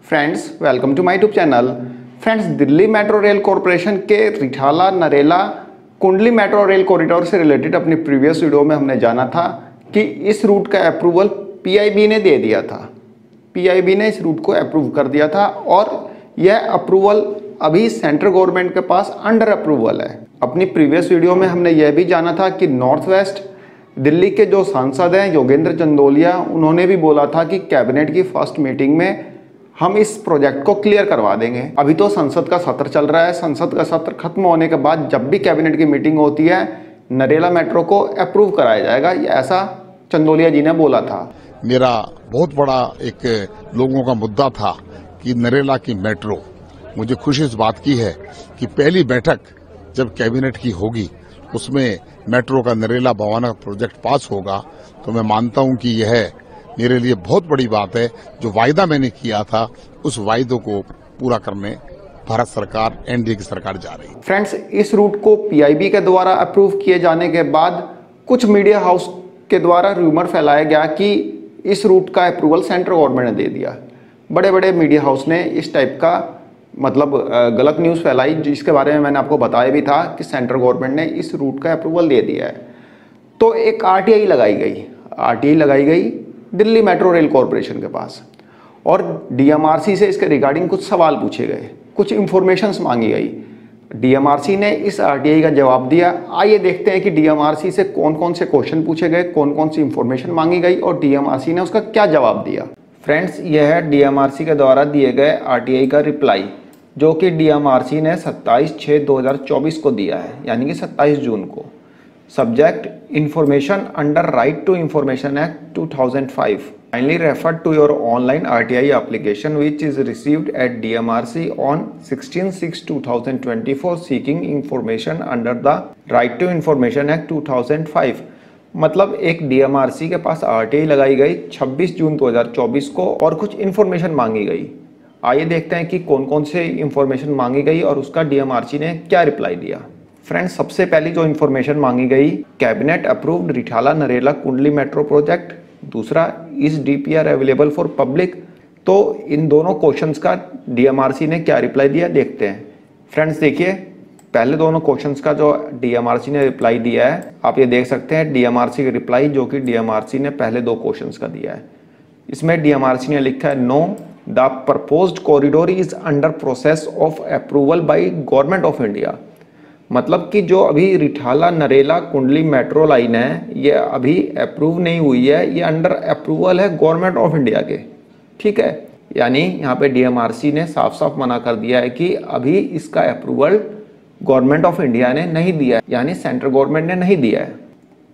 Friends, welcome to my YouTube channel. Friends, Delhi metro rail corporation के Rithala Narela Kundli metro rail corridor से related अपनी previous video में हमने जाना था कि इस रूट का अप्रूवल पीआईबी ने दे दिया था। पीआईबी ने इस रूट को अप्रूव कर दिया था और यह अप्रूवल अभी सेंट्रल गवर्नमेंट के पास अंडर अप्रूवल है। अपनी प्रीवियस वीडियो में हमने यह भी जाना था कि नॉर्थ वेस्ट दिल्ली के जो सांसद हैं योगेंद्र चंदोलिया, उन्होंने भी बोला था कि कैबिनेट की फर्स्ट मीटिंग में हम इस प्रोजेक्ट को क्लियर करवा देंगे। अभी तो संसद का सत्र चल रहा है। संसद का सत्र खत्म होने के बाद जब भी कैबिनेट की मीटिंग होती है, नरेला मेट्रो को अप्रूव कराया जाएगा, ऐसा चंदोलिया जी ने बोला था। मेरा बहुत बड़ा एक लोगों का मुद्दा था कि नरेला की मेट्रो, मुझे खुशी इस बात की है कि पहली बैठक जब कैबिनेट की होगी उसमें मेट्रो का नरेला बवाना प्रोजेक्ट पास होगा, तो मैं मानता हूं कि यह मेरे लिए बहुत बड़ी बात है। जो वायदा मैंने किया था उस वायदों को पूरा करने भारत सरकार, एनडीए की सरकार जा रही है। फ्रेंड्स, इस रूट को पीआईबी के द्वारा अप्रूव किए जाने के बाद कुछ मीडिया हाउस के द्वारा रूमर फैलाया गया कि इस रूट का अप्रूवल सेंट्रल गवर्नमेंट ने दे दिया। बड़े बड़े मीडिया हाउस ने इस टाइप का गलत न्यूज़ फैलाई, जिसके बारे में मैंने आपको बताया भी था कि सेंट्रल गवर्नमेंट ने इस रूट का अप्रूवल दे दिया है। तो एक आरटीआई लगाई गई दिल्ली मेट्रो रेल कॉरपोरेशन के पास और डीएमआरसी से इसके रिगार्डिंग कुछ सवाल पूछे गए, कुछ इंफॉर्मेशंस मांगी गई। डीएमआरसी ने इस आरटीआई का जवाब दिया। आइए देखते हैं कि डीएमआरसी से कौन कौन से क्वेश्चन पूछे गए, कौन कौन सी इंफॉर्मेशन मांगी गई और डीएमआरसी ने उसका क्या जवाब दिया। फ्रेंड्स, यह है डीएमआरसी के द्वारा दिए गए आरटीआई का रिप्लाई, जो कि डीएमआरसी ने 27/6/2024 को दिया है, यानी कि 27 जून को। Subject: information under right to information act 2005. Kindly refer to your online RTI application which is received at DMRC on 16/6/2024 seeking information under the Right to Information Act 2005. मतलब एक डीएमआरसी के पास आरटीआई लगाई गई 26 जून 2024 को और कुछ इन्फॉर्मेशन मांगी गई। आइए देखते हैं कि कौन कौन से इन्फॉर्मेशन मांगी गई और उसका डीएमआरसी ने क्या रिप्लाई दिया। फ्रेंड्स, सबसे पहली जो इन्फॉर्मेशन मांगी गई, cabinet approved Rithala Narela Kundli metro project. दूसरा, is DPR available for public. तो इन दोनों क्वेश्चंस का डीएमआरसी ने क्या रिप्लाई दिया देखते हैं। फ्रेंड्स देखिए, पहले दोनों क्वेश्चंस का जो डीएमआरसी ने रिप्लाई दिया है, आप ये देख सकते हैं डीएमआरसी की रिप्लाई, जो कि डीएमआरसी ने पहले दो क्वेश्चंस का दिया है। इसमें डीएमआरसी ने लिखा है, know the proposed corridor is under process of approval by government of India. मतलब कि जो अभी रिठाला नरेला कुंडली मेट्रो लाइन है, ये अभी अप्रूव नहीं हुई है, ये अंडर अप्रूवल है गवर्नमेंट ऑफ इंडिया के। ठीक है, यानी यहाँ पे डीएमआरसी ने साफ साफ मना कर दिया है कि अभी इसका अप्रूवल गवर्नमेंट ऑफ इंडिया ने नहीं दिया है, यानी सेंट्रल गवर्नमेंट ने नहीं दिया है।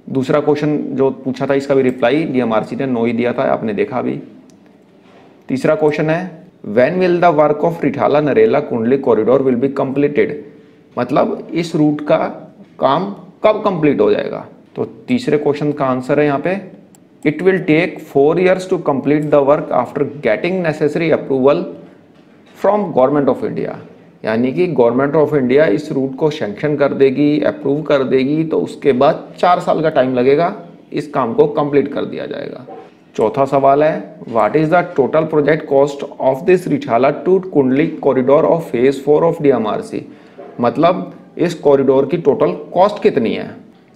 दूसरा क्वेश्चन जो पूछा था, इसका भी रिप्लाई डीएमआरसी ने नो ही दिया था, आपने देखा अभी। तीसरा क्वेश्चन है, when will the work of Rithala Narela कुंडली कॉरिडोर विल बी कंप्लीटेड। मतलब इस रूट का काम कब कंप्लीट हो जाएगा। तो तीसरे क्वेश्चन का आंसर है यहाँ पे, it will take 4 years to complete the work after getting necessary approval from government of India. यानी कि गवर्नमेंट ऑफ इंडिया इस रूट को सैंक्शन कर देगी, अप्रूव कर देगी, तो उसके बाद 4 साल का टाइम लगेगा, इस काम को कंप्लीट कर दिया जाएगा। चौथा सवाल है, what is the total project cost of this Rithala to Kundli corridor of phase 4 of DMRC. मतलब इस कॉरिडोर की टोटल कॉस्ट कितनी है।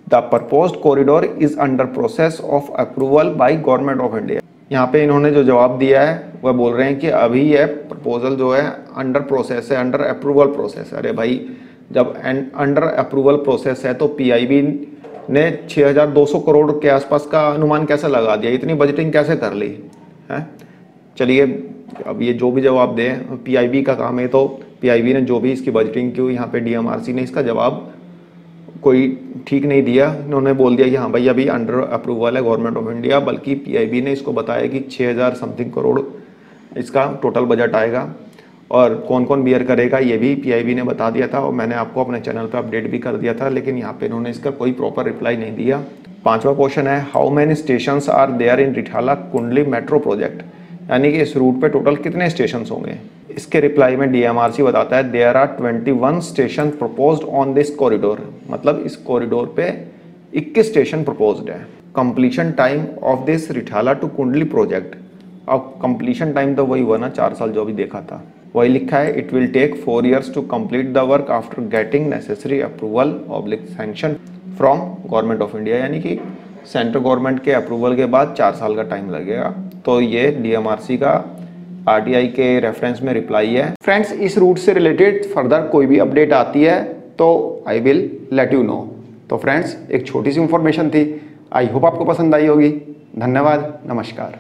The proposed corridor is under process of approval by government of India. यहाँ पे इन्होंने जो जवाब दिया है वह बोल रहे हैं कि अभी यह प्रपोजल जो है अंडर प्रोसेस है, अंडर अप्रूवल प्रोसेस है। अरे भाई, जब अंडर अप्रूवल प्रोसेस है तो पीआईबी ने 6200 करोड़ के आसपास का अनुमान कैसे लगा दिया, इतनी बजटिंग कैसे कर ली है। चलिए, अब ये जो भी जवाब दें, पीआईबी का काम है, तो पीआईबी ने जो भी इसकी बजटिंग की, यहाँ पे डीएमआरसी ने इसका जवाब कोई ठीक नहीं दिया। इन्होंने बोल दिया कि हाँ भाई अभी अंडर अप्रूवल है गवर्नमेंट ऑफ इंडिया, बल्कि पीआईबी ने इसको बताया कि 6000 समथिंग करोड़ इसका टोटल बजट आएगा और कौन कौन बियर करेगा ये भी पीआईबी ने बता दिया था और मैंने आपको अपने चैनल पर अपडेट भी कर दिया था, लेकिन यहाँ पे इन्होंने इसका कोई प्रॉपर रिप्लाई नहीं दिया। पांचवा क्वेश्चन है, how many station are there in Rithala Kundli metro project. यानी कि इस रूट पे टोटल कितने स्टेशन होंगे। इसके रिप्लाई में डीएमआरसी बताता है, there are 21 station proposed on this corridor. मतलब इस कॉरिडोर पे 21 स्टेशन प्रपोज्ड है। Completion time of this Rithala to Kundli project. अब कंप्लीशन टाइम तो वही हुआ ना 4 साल जो अभी देखा था, वही लिखा है it will take 4 years to complete the work after getting necessary approval oblique sanction from government of India, यानी कि सेंट्रल गवर्नमेंट के अप्रूवल के बाद 4 साल का टाइम लगेगा। तो ये डीएमआरसी का आरटीआई के रेफरेंस में रिप्लाई है। फ्रेंड्स, इस रूट से रिलेटेड फर्दर कोई भी अपडेट आती है तो I will let you know. तो फ्रेंड्स, एक छोटी सी इंफॉर्मेशन थी, आई होप आपको पसंद आई होगी। धन्यवाद, नमस्कार।